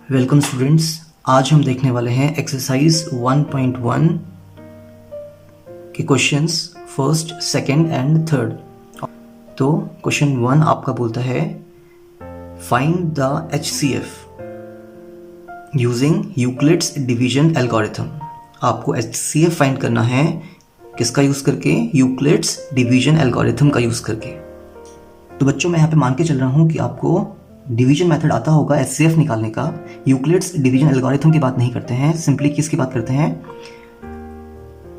Welcome students. आज हम देखने वाले हैं एक्सरसाइज 1.1 के questions first, second and third. तो क्वेश्चन 1 आपका बोलता है find the HCF using Euclid's division algorithm. आपको HCF फाइंड करना है किसका यूज़ करके? यूक्लिड्स डिवीजन एल्गोरिथम का यूज़ करके। तो बच्चों मैं यहाँ पे मान के चल रहा हूँ कि आपको डिवीजन मेथड आता होगा HCF निकालने का। यूक्लिड्स डिवीजन एल्गोरिथम की बात नहीं करते हैं, सिंपली किसकी बात करते हैं?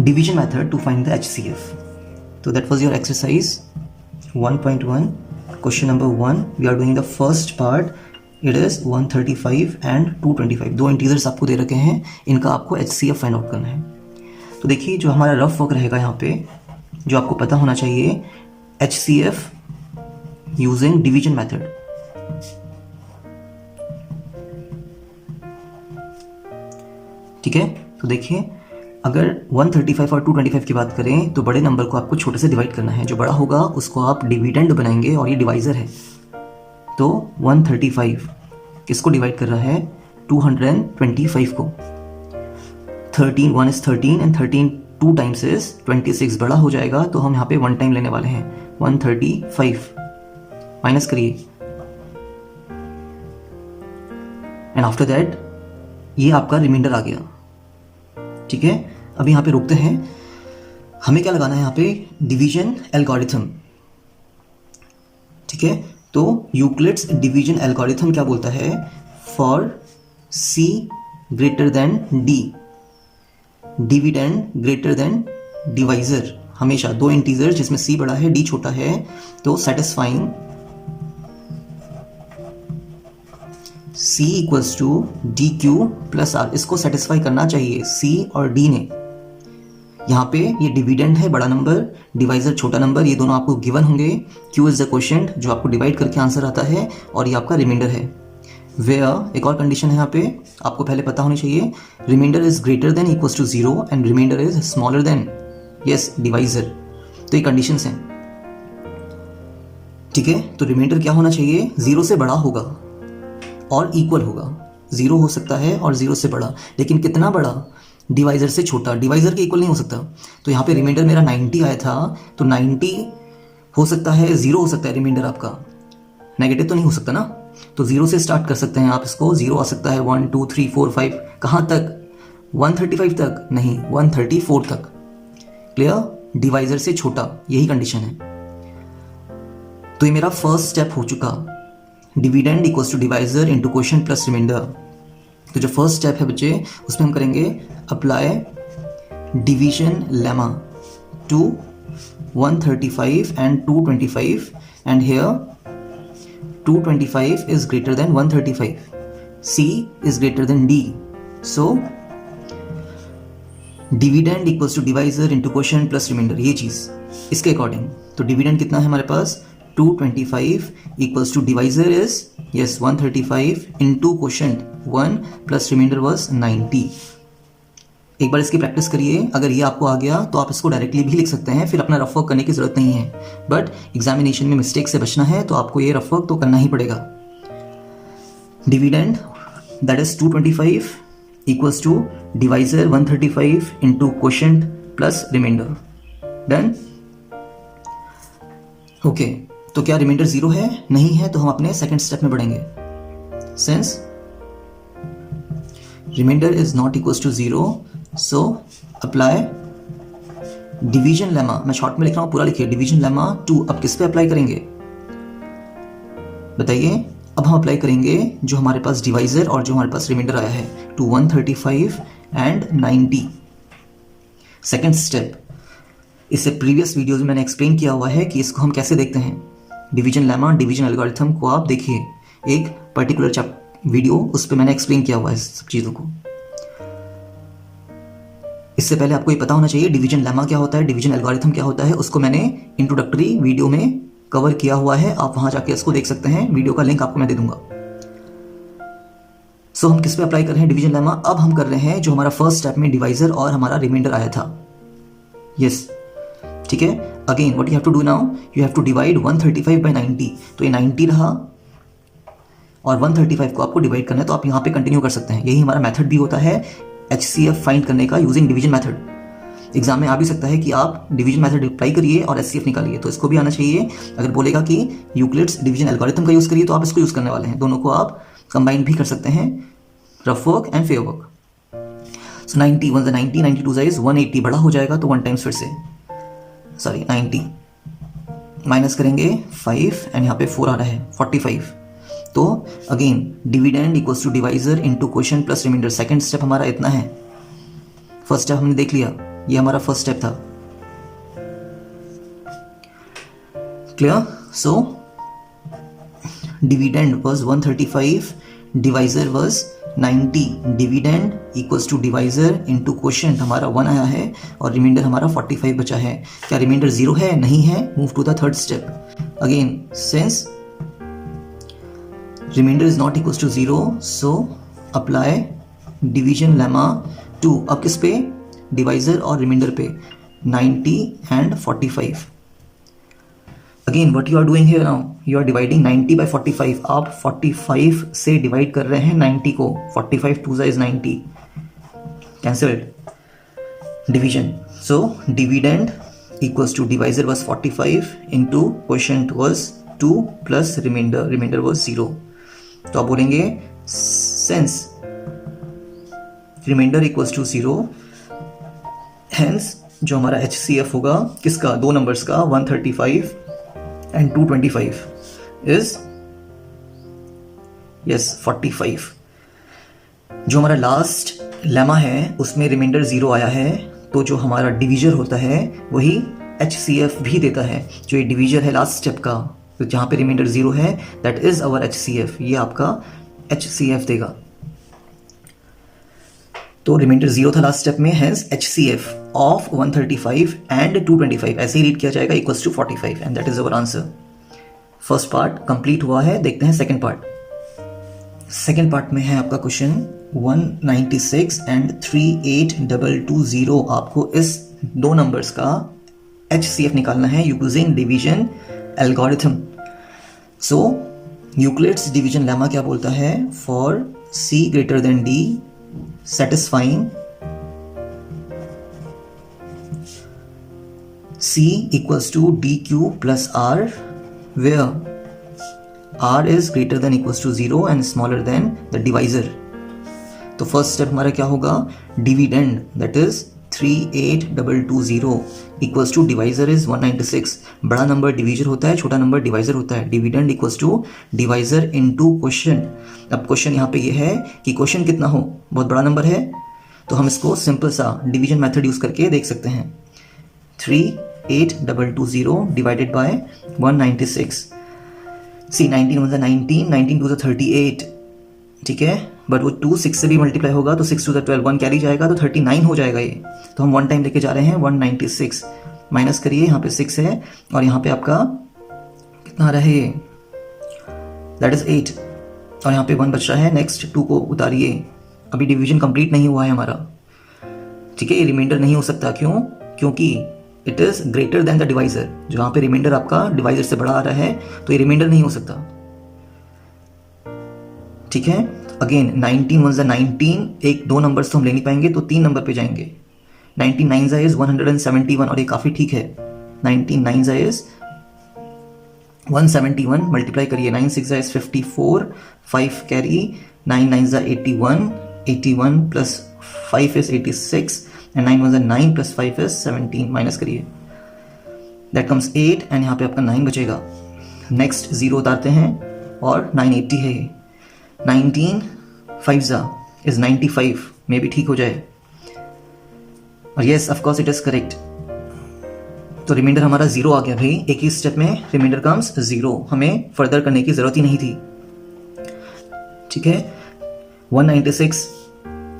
Division method to find the HCF। तो that was your exercise 1.1 question number 1। We are doing the first part. It is 135 and 225। दो इंटीजर्स आपको दे रखे हैं, इनका आपको HCF फाइंड आउट करना है। तो देखिए जो हमारा रफ वर्क रहेगा यहाँ पे, जो आपको पता होना चाहिए, HCF यूजिंग डिवीजन मेथड। ठीक है, तो देखिए अगर 135 और 225 की बात करें तो बड़े नंबर को आपको छोटे से डिवाइड करना है। जो बड़ा होगा उसको आप डिविडेंड बनाएंगे और ये डिवाइजर है। तो 135 किसको डिवाइड कर रहा है? 225 को। 13 1 is 13 एंड 13 2 टाइम्स इज 26। बड़ा हो जाएगा तो हम यहाँ पे 1 टाइम लेने वाले हैं। 135 माइनस करिए एंड आफ्टर दैट ये आपका रिमाइंडर आ गया। ठीक है, अभी यहाँ पे रुकते हैं। हमें क्या लगाना है यहाँ पे? Division algorithm. ठीक है, तो यूक्लिड्स डिवीजन एल्गोरिथम क्या बोलता है? For C greater than D, dividend greater than divisor. हमेशा दो इंटीजर जिसमें C बड़ा है D छोटा है, तो satisfying C equals to DQ plus R। इसको सेटिस्फाई करना चाहिए C और D ने। यहाँ पे ये डिविडेंड है बड़ा नंबर, डिवाइजर छोटा नंबर, ये दोनों आपको गिवन होंगे। Q इज द क्वोशिएंट जो आपको डिवाइड करके आंसर आता है, और ये आपका रिमाइंडर है। वेयर एक और कंडीशन है यहाँ पे, आपको पहले पता होनी चाहिए, remainder is greater than equals to 0 and remainder is smaller than yes divisor. तो ये कंडीशंस हैं। ठीक है, तो रिमाइंडर क्या होना चाहिए? 0 से बड़ा होगा और इक्वल होगा। 0 हो सकता है और 0 से बड़ा, लेकिन कितना बड़ा? डिवाइजर से छोटा। डिवाइजर के इक्वल नहीं हो सकता। तो यहाँ पे रिमाइंडर मेरा 90 आया था, तो 90 हो सकता है, 0 हो सकता है रिमाइंडर आपका, नेगेटिव तो नहीं हो सकता ना। तो 0 से स्टार्ट कर सकते हैं आप इसको। 0 आ सकता है 1 2 3 4 5, कहाँ तक? 135 तक नहीं, 134 तक। क्लियर? डिवाइजर से छोटा, यही कंडीशन है। तो ये मेरा फर्स्ट स्टेप हो चुका। Dividend equals to divisor into quotient plus remainder. तो जो फर्स्ट स्टेप है बच्चे, उसमें हम करेंगे apply division lemma to 135 and 225 and here 225 is greater than 135. C is greater than D. So dividend equals to divisor into quotient plus remainder, ये चीज़ इसके अकॉर्डिंग। तो डिविडेंड कितना है हमारे पास? 225 equals to divisor is yes 135 into quotient 1 plus remainder was 90। एक बार इसकी प्रैक्टिस करिए। अगर ये आपको आ गया तो आप इसको डायरेक्टली भी लिख सकते हैं, फिर अपना रफ वर्क करने की जरूरत नहीं है। बट एग्जामिनेशन में मिस्टेक से बचना है तो आपको ये रफ वर्क तो करना ही पड़ेगा। Dividend that is 225 equals to divisor 135 into quotient plus remainder. Done? Okay, तो क्या रिमाइंडर 0 है? नहीं है, तो हम अपने सेकेंड स्टेप में बढ़ेंगे। Since remainder is not equals to 0, so apply division lemma. मैं शॉर्ट में लिख रहा हूं, पूरा लिखिए। डिवीजन लेमा 2 अब किस पे अप्लाई करेंगे बताइए? अब हम अप्लाई करेंगे जो हमारे पास डिवाइजर और जो हमारे पास रिमाइंडर आया है, टू 135 एंड 90। सेकेंड स्टेप, इससे प्रीवियस वीडियोज में मैंने एक्सप्लेन किया हुआ है कि इसको हम कैसे देखते हैं। डिवीजन लेमा, डिवीजन एल्गोरिथम को आप देखिए, एक पर्टिकुलर वीडियो, उस पर मैंने एक्सप्लेन किया हुआ है सब चीज़ों को। इससे पहले आपको ये पता होना चाहिए डिवीजन लेमा क्या होता है, डिवीजन एल्गोरिथम क्या होता है। उसको मैंने इंट्रोडक्टरी वीडियो में कवर किया हुआ है, आप वहां जाके इसको देख सकते हैं। वीडियो का लिंक आपको मैं दे दूंगा। सो हम किस पे अप्लाई कर रहे हैं डिवीजन लेमा? अब हम कर रहे हैं जो हमारा फर्स्ट स्टेप में डिवाइजर और हमारा रिमाइंडर आया था। यस, ठीक है। Again what you have to do now, you have to divide 135 by 90। तो ये 90 रहा और 135 को आपको डिवाइड करना है, तो आप यहाँ पे कंटिन्यू कर सकते हैं। यही हमारा मेथड भी होता है HCF फाइंड करने का यूजिंग डिवीजन मेथड। एग्जाम में आ भी सकता है कि आप डिवीजन मेथड अप्लाई करिए और HCF निकालिए, तो इसको भी आना चाहिए। अगर बोलेगा कि यूक्लिड्स डिवीजन एल्गोरिथम का यूज़ करिए, तो आप इसको यूज़ करने वाले हैं। दोनों को आप कंबाइन भी कर सकते हैं, rough work and fair work. So 90 1 90, 92 is 180, बड़ा हो जाएगा तो 1 टाइम्स फिर से, सॉरी 90 माइनस करेंगे 5 एंड यहाँ पे 4 आ रहा है 45। तो again dividend equals to divisor into quotient plus remainder. Second step हमारा इतना है। फर्स्ट स्टेप हमने देख लिया, ये हमारा फर्स्ट स्टेप था। Clear? So dividend was 135, divisor was 90, dividend equals to divisor into quotient हमारा 1 आया है और रिमाइंडर हमारा 45 बचा है। क्या रिमाइंडर 0 है? नहीं है। Move to the third step. Again since remainder is not equals to 0, so apply division lemma to, अब किस पे? डिवाइजर और रिमाइंडर पे, 90 and 45। Again what you are doing here now, you are dividing 90 by 45। आप 45 से divide कर रहे हैं 90 को। 45 2 is 90, cancelled। Division, so dividend equals to divisor was 45 into quotient was 2 plus remainder was 0। तो आप बोलेंगे since remainder equals to 0, hence जो हमारा HCF होगा किसका? दो नंबर्स का, 135 एंड 225 इज यस 45। जो हमारा लास्ट लेमा है उसमें रिमाइंडर 0 आया है, तो जो हमारा डिवीजर होता है वही HCF भी देता है। जो ये डिवीजर है लास्ट स्टेप का, तो जहाँ पे रिमाइंडर 0 है, दैट इज अवर HCF, ये आपका HCF देगा। तो रिमाइंडर 0 था लास्ट स्टेप में, हेंस HCF ऑफ 135 एंड 225 ऐसे ही रीड किया जाएगा equals to 45 and that is our answer. First part complete हुआ है। देखते हैं सेकंड पार्ट। सेकंड पार्ट में है आपका क्वेश्चन 196 एंड 38220। आपको इस दो नंबर्स का HCF निकालना है यूजिंग डिवीजन एल्गोरिथम। सो यूक्लिड्स डिवीजन लेमा क्या बोलता है? For C greater than D satisfying C equals to DQ plus R where R is greater than equals to 0 and smaller than the divisor। तो first step हमारा क्या होगा? Dividend that is 38220 equals to divisor is 196। बड़ा number divisor होता है, छोटा number divisor होता है। Dividend equals to divisor into quotient. अब क्वेश्चन यहाँ पे ये है कि क्वोशिएंट कितना हो, बहुत बड़ा नंबर है, तो हम इसको सिंपल सा डिवीजन मेथड यूज करके देख सकते हैं। 38220 डिवाइडेड बाय 196। सी 19 1 19, 19 2 38, ठीक है, बट वो 2 6 से भी मल्टीप्लाई होगा तो 6 2 12, 1 कैरी जाएगा तो 39 हो जाएगा ये। तो हम 1 टाइम लेके जा रहे हैं 196, माइनस करिए, यहाँ पे 6 है और यहाँ पे आपका कितना आ रहा है ये, दैट इज 8 और यहाँ पे 1 बच रहा है। नेक्स्ट 2 को उतारिए, अभी डिवीजन कंप्लीट नहीं हुआ है हमारा, ठीक है, ये रिमाइंडर नहीं हो सकता। क्यों? क्योंकि it is greater then the divisor. जहाँ पे रिमाइंडर आपका डिवाइजर से बड़ा आ रहा है तो ये रिमाइंडर नहीं हो सकता, ठीक है। अगेन 19 1 19, एक दो नंबर्स तो हम ले नहीं पाएंगे तो 3 नंबर पे जाएंगे। 19 9 इज 171 और ये काफी ठीक है। 19 9 इज 171, मल्टीप्लाई करिए, 9 6 is 54, 5 carry, 9 9 81, 81 plus 5 is 86 and 9 1 9 plus 5 is 17, minus करिए, दैट कम्स 8 एंड यहाँ पे आपका 9 बचेगा। नेक्स्ट 0 उतारते हैं और 980 है ये। 19 5 इज 95, मे भी ठीक हो जाए और yes of course it is correct. तो रिमाइंडर हमारा 0 आ गया भाई, एक ही स्टेप में रिमाइंडर कम्स 0, हमें फर्दर करने की जरूरत ही नहीं थी, ठीक है। 196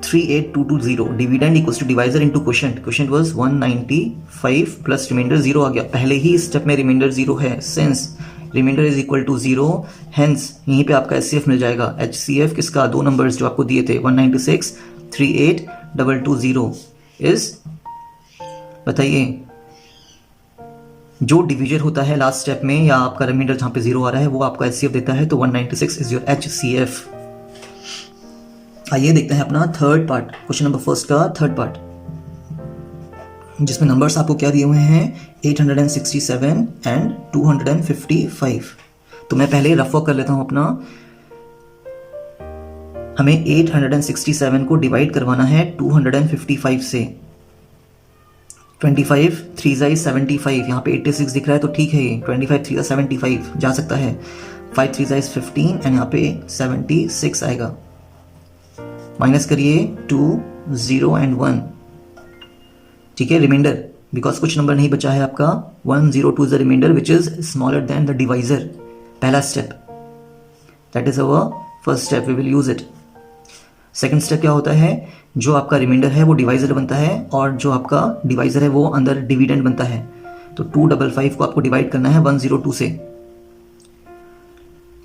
38220 dividend equals to divisor into quotient. Quotient was 195 plus remainder 0 आ गया, पहले ही स्टेप में रिमाइंडर 0 है। Since remainder is equal to 0, hence यहीं पे आपका HCF मिल जाएगा। HCF किसका? दो नंबर्स जो आपको दिए थे, 196 38220 इज, बताइए जो डिवीजर होता है लास्ट स्टेप में या आपका रिमाइंडर जहां पे 0 आ रहा है वो आपका HCF देता है, तो 196 इज योर HCF। आइए देखते हैं अपना third part, question number first का थर्ड पार्ट, जिसमें नंबर्स आपको क्या दिए हुए हैं 867 एंड 255। तो मैं पहले रफ वर्क कर लेता हूं अपना। हमें 867 को डिवाइड करवाना है 255 से। 25 3 75, यहाँ पे 86 दिख रहा है तो ठीक है, ये 25 3 75 जा सकता है। 5 3 15 एंड यहाँ पे 76 आएगा। माइनस करिए 2 0 एंड 1, ठीक है। रिमाइंडर, बिकॉज कुछ नंबर नहीं बचा है आपका, 102 is the remainder which is smaller than the divisor. पहला step, that is our first step, we will use it. Second step क्या होता है, जो आपका रिमाइंडर है वो डिवाइजर बनता है और जो आपका डिवाइजर है वो अंदर डिविडेंड बनता है। तो 255 को आपको डिवाइड करना है 102 से,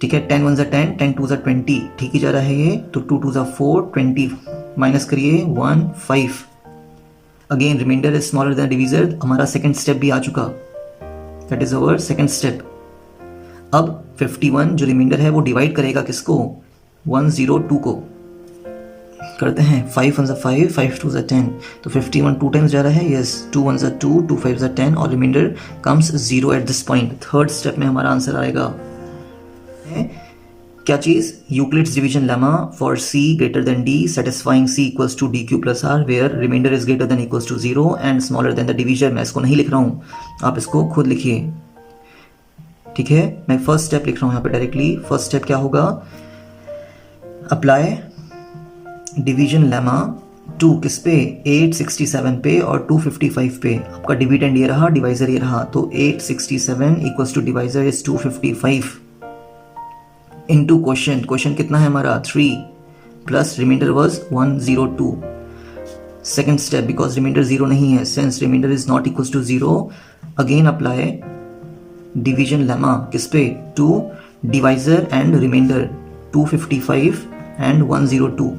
ठीक है। 10 1 10, 10 2 20, ठीक ही जा रहा है ये। तो 2 2 4, 20 माइनस करिए 1 5। Again remainder is smaller than divisor, हमारा सेकंड स्टेप भी आ चुका, that is our second step. अब 51 जो रिमाइंडर है वो डिवाइड करेगा किसको, 102 को। करते हैं 5 1 5, 5 2 10, तो 51 2 टाइम्स जा रहा है, यस। 2 1 2, 2 5 10 और remainder comes 0 at this point. Third step में हमारा आंसर आएगा क्या चीज, Euclid's division lemma for C greater than D satisfying C equals to DQ plus R where remainder is greater than equals to 0 and smaller than the divisor। मैं इसको नहीं लिख रहा हूं, आप इसको खुद लिखिए, ठीक है। मैं फर्स्ट स्टेप लिख रहा हूं यहाँ पे डायरेक्टली। फर्स्ट स्टेप क्या होगा, अप्लाई डिवीजन लेमा टू किस पे, 867 पे और 255 पे। आपका डिविडेंड ये रहा, डिवाइजर ये रहा, तो 867 equals to divisor is 255 into question कितना है हमारा 3 plus remainder was 102। Second step, because remainder 0 नहीं है, since remainder is not equals to 0, again apply division lemma किस पे, to divisor and remainder 255 and 102,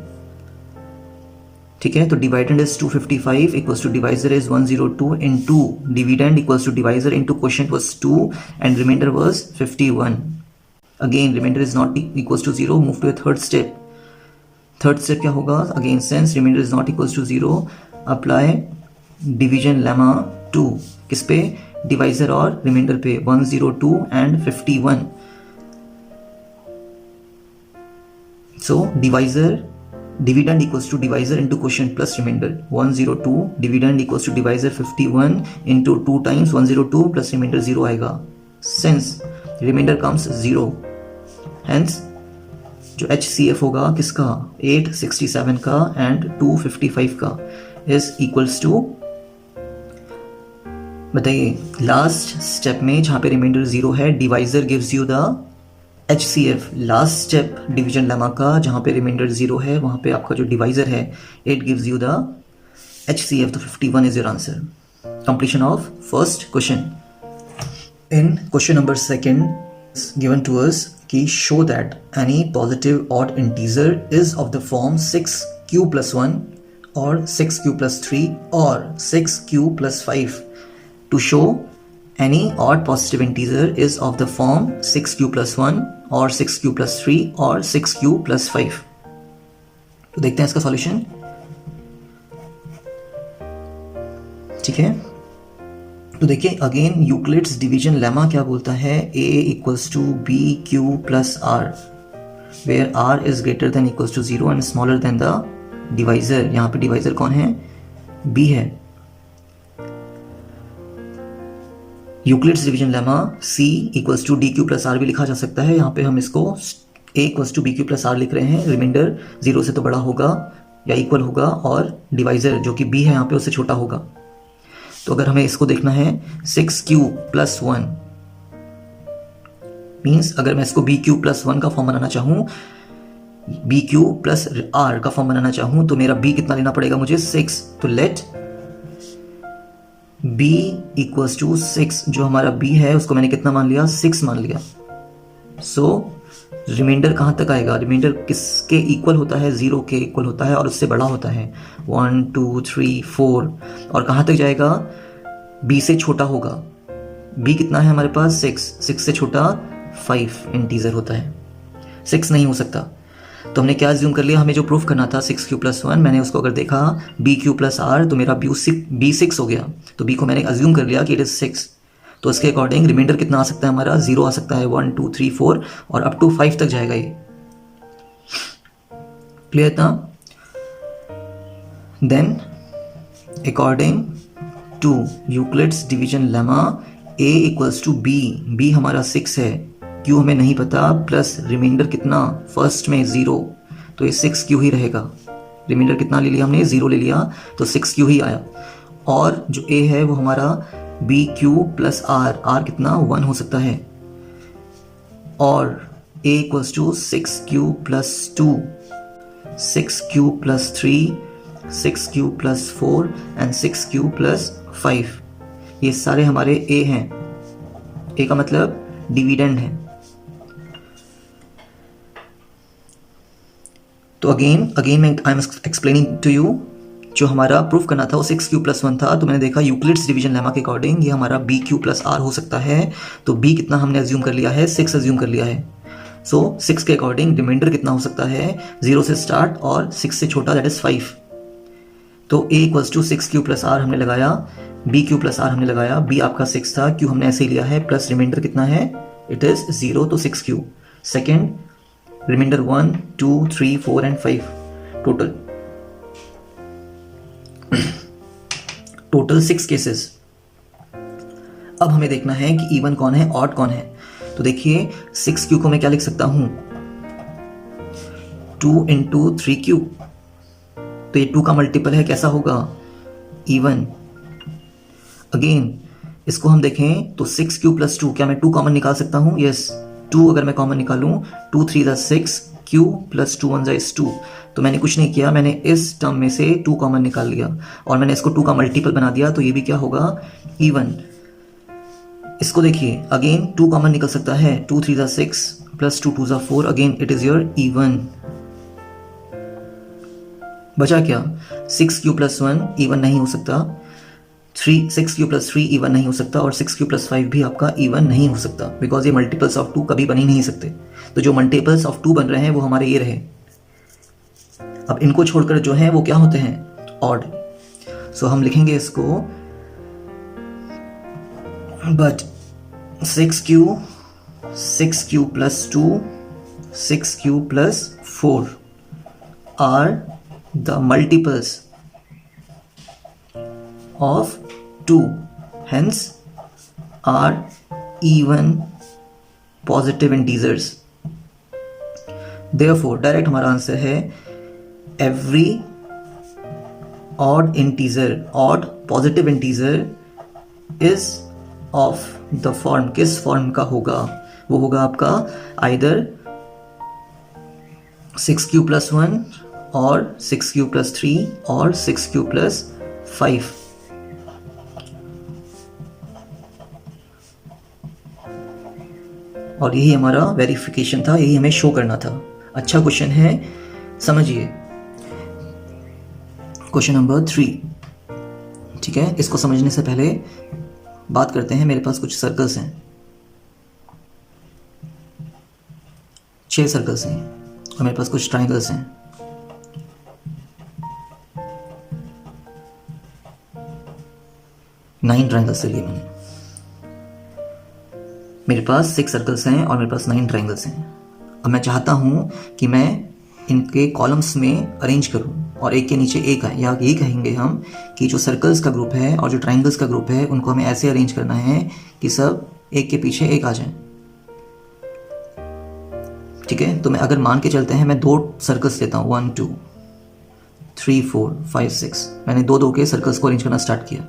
ठीक है। तो dividend is 255 equals to divisor is 102 into dividend equals to divisor into quotient was 2 and remainder was 51। Again remainder is not equals to 0, move to the third step. Third step क्या होगा, again since remainder is not equals to 0, apply division lemma 2 किस पे, divisor और remainder पे, 102 and 51। So divisor dividend equals to divisor into quotient plus रिमाइंडर, 102 डिविडेंड equals to डिवाइजर 51 into 2 times 102 plus remainder 0 आएगा। सिंस रिमाइंडर कम्स 0, हेंस जो HCF होगा किसका, 867 का एंड 255 का इज इक्वल्स टू, बताइए लास्ट स्टेप में जहां पे रिमाइंडर 0 है, divisor gives you the HCF। Last step division lemma का जहां पे रिमाइंडर 0 है वहां पे आपका जो डिवाइजर है it gives you the HCF। तो 51 is your answer. Completion of first question. In question number second is given to us कि show that any positive odd integer is of the form 6q plus 1 or 6q plus 3 or 6q plus 5. To show any odd positive integer is of the form 6q plus 1 or 6q plus 3 or 6q plus 5. तो देखते हैं इसका solution, ठीक है। तो देखिए again Euclid's division lemma क्या बोलता है, a equals to B Q plus R where R is greater than equals to 0 and smaller than the divisor. यहाँ पे डिवाइजर कौन है, b है। Euclid's division lemma c equals to D Q plus R भी लिखा जा सकता है। यहाँ पे हम इसको a equals to B Q plus R लिख रहे हैं। रिमाइंडर 0 से तो बड़ा होगा या इक्वल होगा और डिवाइजर जो कि b है यहाँ पे उससे छोटा होगा। तो अगर हमें इसको देखना है 6q प्लस 1 मीन्स अगर मैं इसको bq प्लस 1 का फॉर्म बनाना चाहूं, bq प्लस r का फॉर्म बनाना चाहूं तो मेरा b कितना लेना पड़ेगा मुझे, 6। तो लेट b इक्वल्स टू 6, जो हमारा b है उसको मैंने कितना मान लिया, 6 मान लिया। सो रिमाइंडर कहाँ तक आएगा, रिमाइंडर किसके इक्वल होता है, 0 के इक्वल होता है और उससे बड़ा होता है, 1 2 3 4। और कहाँ तक जाएगा, b से छोटा होगा, बी कितना है हमारे पास 6, 6 से छोटा 5 इंटीजर होता है, 6 नहीं हो सकता। तो हमने क्या अज्यूम कर लिया, हमें जो प्रूफ करना था 6q + 1, मैंने उसको अगर देखा bq + r तो मेरा b 6 हो गया, तो b को मैंने अज्यूम कर लिया कि इट इज़ 6। तो इसके अकॉर्डिंग रिमाइंडर कितना आ सकता है हमारा, 0 आ सकता है, 1 2 3 4 और अप टू 5 तक जाएगा ये। क्लियर था? Then according to Euclid's division lemma a = b, b हमारा 6 है, q हमें नहीं पता, प्लस रिमाइंडर कितना फर्स्ट में 0, तो ये 6q ही रहेगा। रिमाइंडर कितना ले लिया हमने, 0 ले लिया, तो 6q ही आया। और जो a है वो हमारा bq + r, r कितना 1 हो सकता है, और a = 6q + 2, 6q + 3, 6q + 4 and 6q + 5। ये सारे हमारे a हैं, a का मतलब डिविडेंड है। तो अगेन मैं I am explaining to you, जो हमारा प्रूफ करना था वो 6q + 1 था, तो मैंने देखा यूक्लिड्स डिवीजन लेमा के अकॉर्डिंग ये हमारा bq + r हो सकता है। तो b कितना हमने अज्यूम कर लिया है, 6 अज्यूम कर लिया है। सो 6 के अकॉर्डिंग रिमाइंडर कितना हो सकता है, 0 से स्टार्ट और 6 से छोटा, दैट इज 5। तो a = 6q + r हमने लगाया, bq + r हमने लगाया, b आपका 6 था, q हमने ऐसे ही लिया है, प्लस रिमाइंडर कितना है, इट इज 0, तो 6q। Second remainder 1 2 3 4 and 5, total 6 cases. अब हमें देखना है कि इवन कौन है, ऑड कौन है। तो देखिए 6q को मैं क्या लिख सकता हूं, 2 × 3q, तो ये 2 का मल्टीपल है, कैसा होगा, इवन। अगेन इसको हम देखें तो 6q + 2, क्या मैं 2 कॉमन निकाल सकता हूं, यस 2 अगर मैं कॉमन निकालूं, 2 3 = 6, q + 2 1 = 2। तो मैंने कुछ नहीं किया, मैंने इस टर्म में से 2 कॉमन निकाल लिया और मैंने इसको 2 का मल्टीपल बना दिया, तो ये भी क्या होगा, इवन। इसको देखिए अगेन 2 कॉमन निकल सकता है, 2 3 = 6 + 2 2 = 4, again it is your even. बचा क्या, 6q + 1 इवन नहीं हो सकता, 6q + 3 इवन नहीं हो सकता, और 6q + 5 भी आपका इवन नहीं हो सकता, बिकॉज ये मल्टीपल्स ऑफ 2 कभी बन ही नहीं सकते। तो जो मल्टीपल्स ऑफ 2 बन रहे हैं वो हमारे ये रहे। अब इनको छोड़कर जो है वो क्या होते हैं, ऑड। सो हम लिखेंगे इसको, but 6q + 2, 6q + 4 are the multiples of 2, hence are even positive integers. Therefore direct हमारा आंसर है every odd integer, odd positive integer is of the form, किस फॉर्म का होगा, वो होगा आपका either 6q + 1 और 6q + 3 और 6q + 5। और यही हमारा वेरिफिकेशन था, यही हमें शो करना था। अच्छा क्वेश्चन है, समझिए। क्वेश्चन नंबर 3, ठीक है। इसको समझने से पहले बात करते हैं, मेरे पास कुछ सर्कल्स हैं, 6 सर्कल्स हैं, और मेरे पास कुछ ट्राइंगल्स हैं। नाइन ट्राइंगल्स लिए मैंने, मेरे पास 6 सर्कल्स हैं और मेरे पास 9 ट्राइंगल्स हैं। अब मैं चाहता हूं कि मैं इनके कॉलम्स में अरेंज करूं और एक के नीचे एक है, या ये कहेंगे हम कि जो सर्कल्स का ग्रुप है और जो ट्राइंगल्स का ग्रुप है उनको हमें ऐसे अरेंज करना है कि सब एक के पीछे एक आ जाए, ठीक है। तो मैं अगर मान के चलते हैं, मैं 2 सर्कल्स लेता हूँ, 1 2 3 4 5 6, मैंने 2 2 के सर्कल्स को अरेंज करना स्टार्ट किया,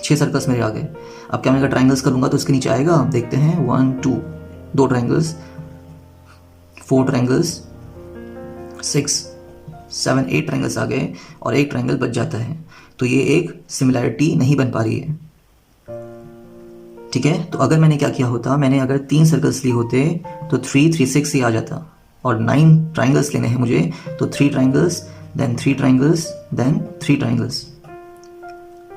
6 सर्कल्स मेरे आ गए। अब क्या मैं अगर ट्राइंगल्स करूंगा तो इसके नीचे आएगा, देखते हैं, 1 2, 2 ट्राइंगल्स, 4 ट्राइंगल्स, 6 7 8 ट्राइंगल्स आ गए और एक ट्राइंगल बच जाता है। तो ये एक सिमिलैरिटी नहीं बन पा रही है, ठीक है। तो अगर मैंने क्या किया होता, मैंने अगर 3 सर्कल्स लिए होते तो 3 3 6 ही आ जाता, और 9 ट्राइंगल्स लेने हैं मुझे, तो 3 triangles then 3 triangles then 3 triangles,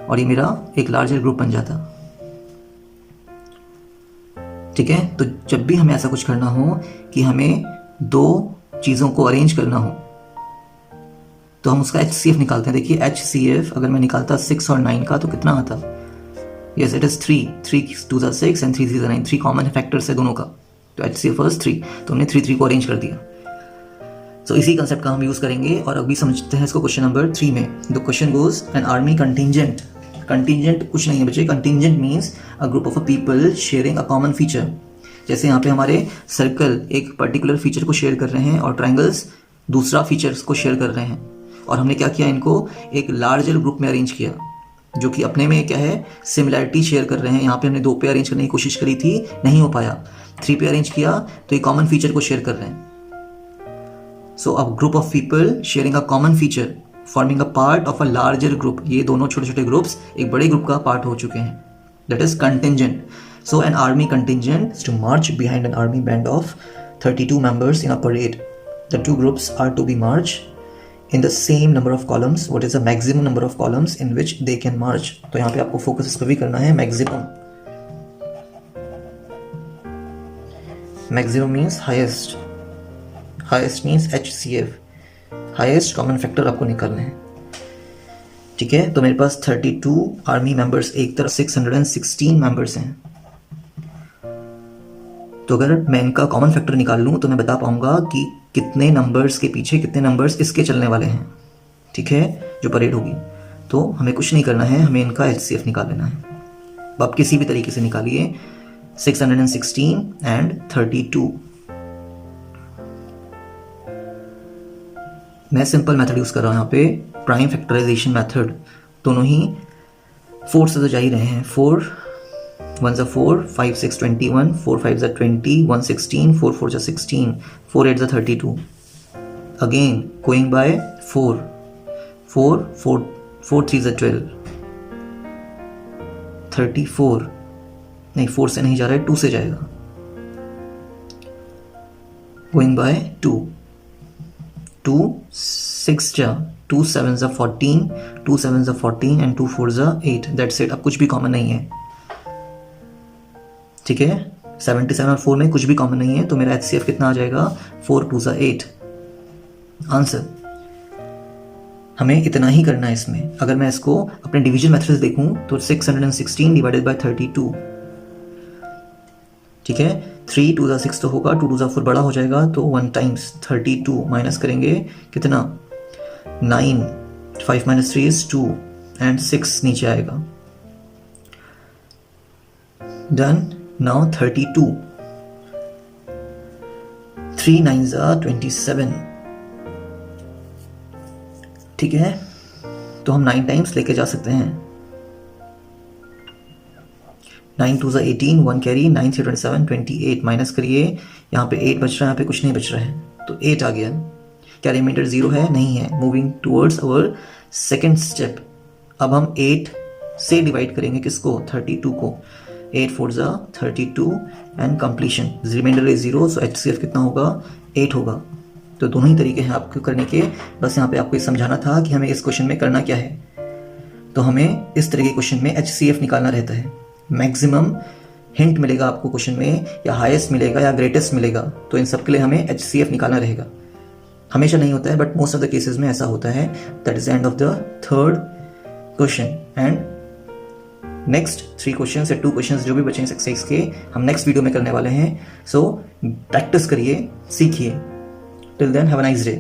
और ये मेरा एक लार्जर ग्रुप बन जाता। ठीक है, तो जब भी हमें ऐसा कुछ करना हो कि हमें दो चीज़ों को अरेंज करना हो तो हम उसका HCF निकालते हैं। देखिए HCF अगर मैं निकालता 6 और 9 का तो कितना आता? Yes it is 3 2 6 and 3 3 9, 3 common factors है दोनों का, तो HCF फर्स्ट 3, तो हमने 3 3 को अरेंज कर दिया। तो इसी कंसेप्ट का हम यूज़ करेंगे और अभी समझते हैं इसको क्वेश्चन नंबर 3 में। The question goes N army contingent, contingent कुछ नहीं है बच्चे, contingent means a group of people sharing a common feature. जैसे यहाँ पे हमारे सर्कल एक पर्टिकुलर फीचर को शेयर कर रहे हैं और ट्राइंगल्स दूसरा फीचर्स को शेयर कर रहे हैं, और हमने क्या किया, इनको एक लार्जर ग्रुप में अरेंज किया जो कि अपने में क्या है, सिमिलैरिटी शेयर कर रहे हैं। यहाँ पे हमने 2 पे अरेंज करने की कोशिश करी थी, नहीं हो पाया, 3 पे अरेंज किया तो ये कॉमन फीचर को शेयर कर रहे हैं। So a group of people sharing a common feature forming a part of a larger group, ये दोनों छोटे छोटे ग्रुप्स एक बड़े ग्रुप का पार्ट हो चुके हैं, that is contingent. So an army contingent is to march behind an army band of 32 members in a parade. The two groups are to be march in the same number of columns. What is the maximum number of columns in which they can march? तो यहाँ पे आपको focus इस पर भी करना है, maximum. Maximum means highest, highest means HCF, highest common factor आपको निकालने हैं। ठीक है, तो मेरे पास 32 आर्मी मेंबर्स एक तरफ 616 मेंबर्स हैं, तो अगर मैं इनका कॉमन फैक्टर निकाल लूँ तो मैं बता पाऊंगा कि कितने नंबर्स के पीछे कितने नंबर्स इसके चलने वाले हैं। ठीक है, जो परेड होगी, तो हमें कुछ नहीं करना है, हमें इनका HCF निकाल लेना है। अब आप किसी भी तरीके से निकालिए, 616 एंड 32। मैं सिंपल मेथड यूज़ कर रहा हूँ यहाँ पे, प्राइम फैक्टराइजेशन मेथड। दोनों ही 4 से तो जा ही रहे हैं, 4 1 4, 5 6 21, 4 5 20, 1 16, 4 4 16, 4 8 32. Again going by 4, 4 4 4 3 12, 34, नहीं 4 से नहीं जा रहा है, 2 से जाएगा। Going by 2, 2 6 जा, 2 7 14, 2 7 14 and 2 4 8, that's it। अब कुछ भी कॉमन नहीं है। ठीक है, 77 और 4 में कुछ भी कॉमन नहीं है, तो मेरा HCF कितना आ जाएगा, 4 2 8। आंसर हमें इतना ही करना है इसमें। अगर मैं इसको अपने डिवीजन मेथड से देखूं तो 616 डिवाइडेड बाय 32। ठीक है, 3 2 6 तो होगा, 2 2 4 बड़ा हो जाएगा, तो 1 टाइम्स 32 माइनस करेंगे कितना, 9, 5 - 3 is 2 एंड 6 नीचे आएगा। डन। Now 32, 3 9s are 27। ठीक है, तो हम 9 टाइम्स लेके जा सकते हैं। 9 2s are 18, 1 कैरी, 9 3 27, 28 माइनस करिए, यहाँ पे 8 बच रहा है, यहाँ पे कुछ नहीं बच रहा है, तो 8 आ गया। क्या रिमाइंडर 0 है? नहीं है। Moving towards our second step. अब हम 8 से डिवाइड करेंगे किसको, 32 को। 8 4 32 and completion, remainder is 0, so HCF कितना होगा, 8 होगा। तो दोनों ही तरीके हैं आपको करने के, बस यहाँ पे आपको ये समझाना था कि हमें इस क्वेश्चन में करना क्या है। तो हमें इस तरह के क्वेश्चन में HCF निकालना रहता है। मैक्सिमम हिंट मिलेगा आपको क्वेश्चन में, या हाईएस्ट मिलेगा या ग्रेटेस्ट मिलेगा, तो इन सब के लिए हमें HCF निकालना रहेगा। हमेशा नहीं होता है, but most of the cases में ऐसा होता है। That is the end of the third question. And next 3 questions या 2 क्वेश्चंस जो भी बचे हैं एक्सरसाइज के, हम नेक्स्ट वीडियो में करने वाले हैं। सो प्रैक्टिस करिए, सीखिए। Till then have a nice day.